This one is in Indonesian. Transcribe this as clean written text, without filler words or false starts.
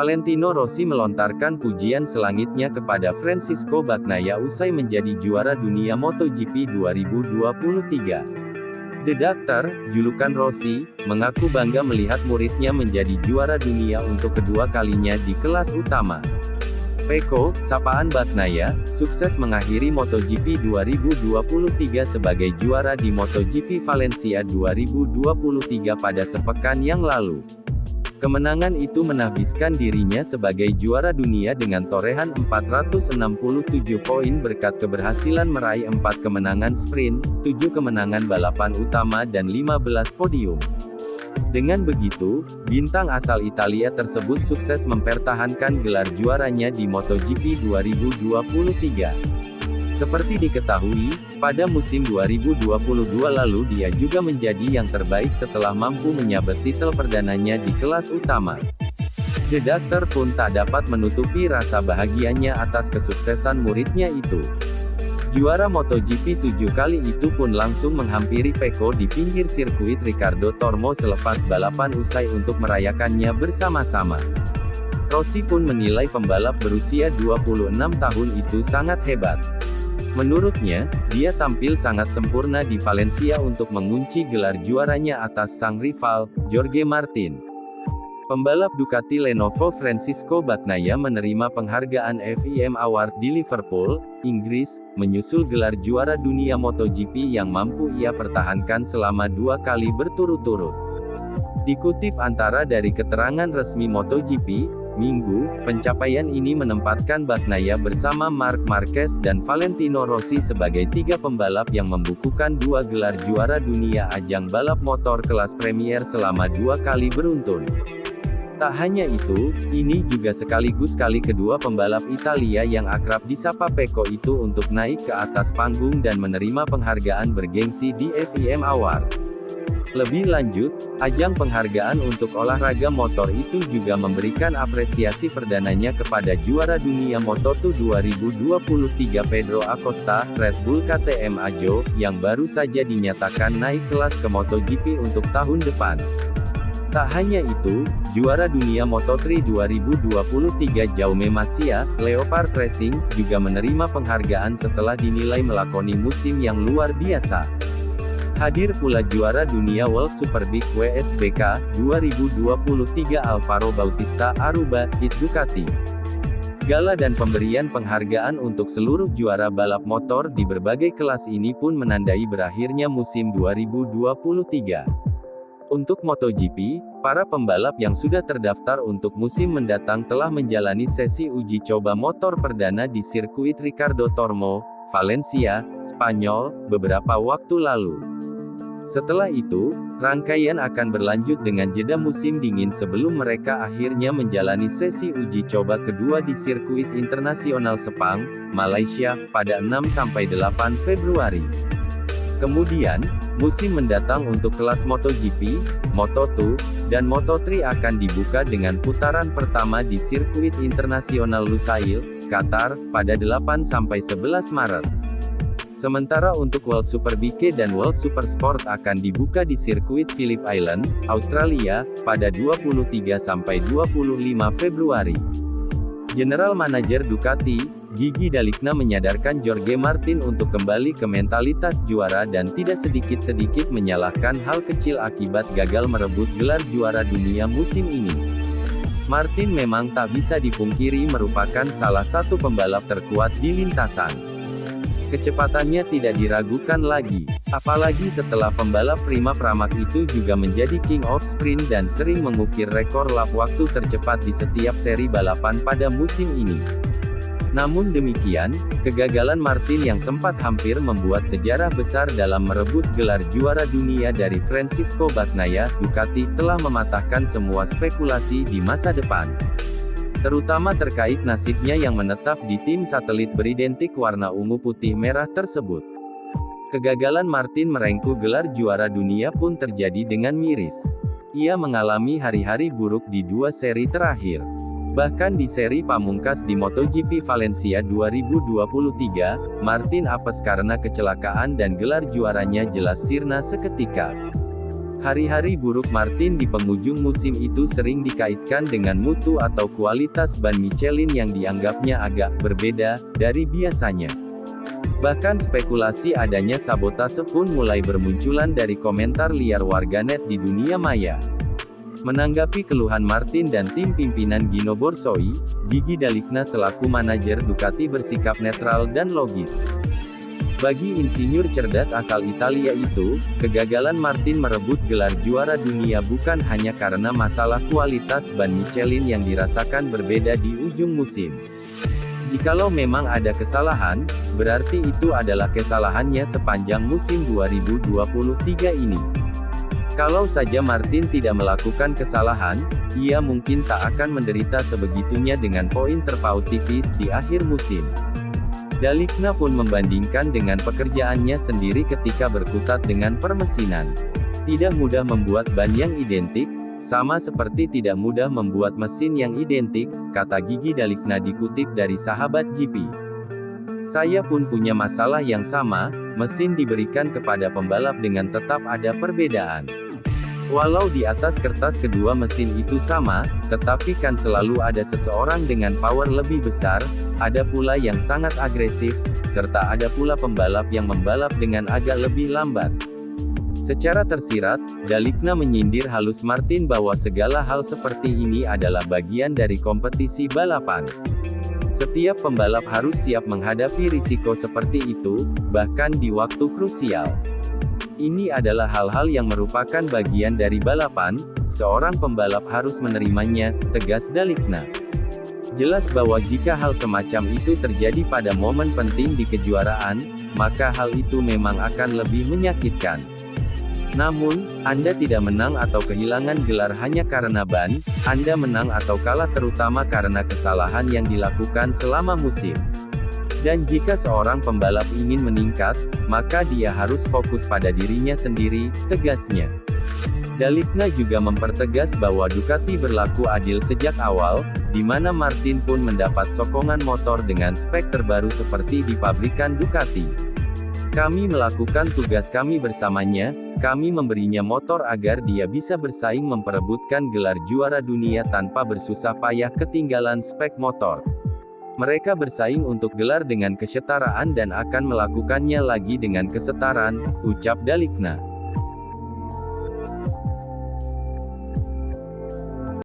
Valentino Rossi melontarkan pujian selangitnya kepada Francisco Bagnaia usai menjadi juara dunia MotoGP 2023. The Doctor, julukan Rossi, mengaku bangga melihat muridnya menjadi juara dunia untuk kedua kalinya di kelas utama. Pecco, sapaan Bagnaia, sukses mengakhiri MotoGP 2023 sebagai juara di MotoGP Valencia 2023 pada sepekan yang lalu. Kemenangan itu menahbiskan dirinya sebagai juara dunia dengan torehan 467 poin berkat keberhasilan meraih 4 kemenangan sprint, 7 kemenangan balapan utama dan 15 podium. Dengan begitu, bintang asal Italia tersebut sukses mempertahankan gelar juaranya di MotoGP 2023. Seperti diketahui, pada musim 2022 lalu dia juga menjadi yang terbaik setelah mampu menyabet titel perdananya di kelas utama. The Doctor pun tak dapat menutupi rasa bahagianya atas kesuksesan muridnya itu. Juara MotoGP 7 kali itu pun langsung menghampiri Pecco di pinggir sirkuit Ricardo Tormo selepas balapan usai untuk merayakannya bersama-sama. Rossi pun menilai pembalap berusia 26 tahun itu sangat hebat. Menurutnya, dia tampil sangat sempurna di Valencia untuk mengunci gelar juaranya atas sang rival, Jorge Martin. Pembalap Ducati Lenovo Francisco Bagnaia menerima penghargaan FIM Award di Liverpool, Inggris, menyusul gelar juara dunia MotoGP yang mampu ia pertahankan selama 2 kali berturut-turut. Dikutip antara dari keterangan resmi MotoGP, Minggu, pencapaian ini menempatkan Bagnaia bersama Marc Marquez dan Valentino Rossi sebagai 3 pembalap yang membukukan 2 gelar juara dunia ajang balap motor kelas Premier selama 2 kali beruntun. Tak hanya itu, ini juga sekaligus kali kedua pembalap Italia yang akrab disapa Pecco itu untuk naik ke atas panggung dan menerima penghargaan bergengsi di FIM Award. Lebih lanjut, ajang penghargaan untuk olahraga motor itu juga memberikan apresiasi perdananya kepada juara dunia Moto2 2023 Pedro Acosta, Red Bull KTM Ajo, yang baru saja dinyatakan naik kelas ke MotoGP untuk tahun depan. Tak hanya itu, juara dunia Moto3 2023 Jaume Masia, Leopard Racing, juga menerima penghargaan setelah dinilai melakoni musim yang luar biasa. Hadir pula juara dunia World Superbike WSBK 2023 Alvaro Bautista Aruba, IT Ducati. Gala dan pemberian penghargaan untuk seluruh juara balap motor di berbagai kelas ini pun menandai berakhirnya musim 2023. Untuk MotoGP, para pembalap yang sudah terdaftar untuk musim mendatang telah menjalani sesi uji coba motor perdana di sirkuit Ricardo Tormo, Valencia, Spanyol, beberapa waktu lalu. Setelah itu, rangkaian akan berlanjut dengan jeda musim dingin sebelum mereka akhirnya menjalani sesi uji coba kedua di sirkuit internasional Sepang, Malaysia, pada 6-8 Februari. Kemudian, musim mendatang untuk kelas MotoGP, Moto2, dan Moto3 akan dibuka dengan putaran pertama di sirkuit internasional Lusail, Qatar, pada 8-11 Maret. Sementara untuk World Superbike dan World Supersport akan dibuka di sirkuit Phillip Island, Australia, pada 23-25 Februari. General Manager Ducati, Gigi Dalikna menyadarkan Jorge Martin untuk kembali ke mentalitas juara dan tidak sedikit-sedikit menyalahkan hal kecil akibat gagal merebut gelar juara dunia musim ini. Martin memang tak bisa dipungkiri merupakan salah satu pembalap terkuat di lintasan. Kecepatannya tidak diragukan lagi, apalagi setelah pembalap Prima Pramac itu juga menjadi King of Sprint dan sering mengukir rekor lap waktu tercepat di setiap seri balapan pada musim ini. Namun demikian, kegagalan Martin yang sempat hampir membuat sejarah besar dalam merebut gelar juara dunia dari Francisco Bagnaia, Ducati, telah mematahkan semua spekulasi di masa depan. Terutama terkait nasibnya yang menetap di tim satelit beridentik warna ungu putih merah tersebut. Kegagalan Martin merengkuh gelar juara dunia pun terjadi dengan miris. Ia mengalami hari-hari buruk di 2 seri terakhir. Bahkan di seri pamungkas di MotoGP Valencia 2023, Martin apes karena kecelakaan dan gelar juaranya jelas sirna seketika. Hari-hari buruk Martin di penghujung musim itu sering dikaitkan dengan mutu atau kualitas ban Michelin yang dianggapnya agak berbeda dari biasanya. Bahkan spekulasi adanya sabotase pun mulai bermunculan dari komentar liar warganet di dunia maya. Menanggapi keluhan Martin dan tim pimpinan Gino Borsoi, Gigi Dalikna selaku manajer Ducati bersikap netral dan logis. Bagi insinyur cerdas asal Italia itu, kegagalan Martin merebut gelar juara dunia bukan hanya karena masalah kualitas ban Michelin yang dirasakan berbeda di ujung musim. Jikalau memang ada kesalahan, berarti itu adalah kesalahannya sepanjang musim 2023 ini. Kalau saja Martin tidak melakukan kesalahan, ia mungkin tak akan menderita sebegitunya dengan poin terpaut tipis di akhir musim. Dalikna pun membandingkan dengan pekerjaannya sendiri ketika berkutat dengan permesinan. Tidak mudah membuat ban yang identik, sama seperti tidak mudah membuat mesin yang identik, kata Gigi Dalikna dikutip dari sahabat GP. Saya pun punya masalah yang sama, mesin diberikan kepada pembalap dengan tetap ada perbedaan. Walau di atas kertas kedua mesin itu sama, tetapi kan selalu ada seseorang dengan power lebih besar, ada pula yang sangat agresif, serta ada pula pembalap yang membalap dengan agak lebih lambat. Secara tersirat, Dalikna menyindir halus Martin bahwa segala hal seperti ini adalah bagian dari kompetisi balapan. Setiap pembalap harus siap menghadapi risiko seperti itu, bahkan di waktu krusial. Ini adalah hal-hal yang merupakan bagian dari balapan, seorang pembalap harus menerimanya, tegas Dalikna. Jelas bahwa jika hal semacam itu terjadi pada momen penting di kejuaraan, maka hal itu memang akan lebih menyakitkan. Namun, Anda tidak menang atau kehilangan gelar hanya karena ban, Anda menang atau kalah terutama karena kesalahan yang dilakukan selama musim. Dan jika seorang pembalap ingin meningkat, maka dia harus fokus pada dirinya sendiri, tegasnya. Dalikna juga mempertegas bahwa Ducati berlaku adil sejak awal, di mana Martin pun mendapat sokongan motor dengan spek terbaru seperti di pabrikan Ducati. Kami melakukan tugas kami bersamanya, kami memberinya motor agar dia bisa bersaing memperebutkan gelar juara dunia tanpa bersusah payah ketinggalan spek motor. Mereka bersaing untuk gelar dengan kesetaraan dan akan melakukannya lagi dengan kesetaraan, ucap Dalikna.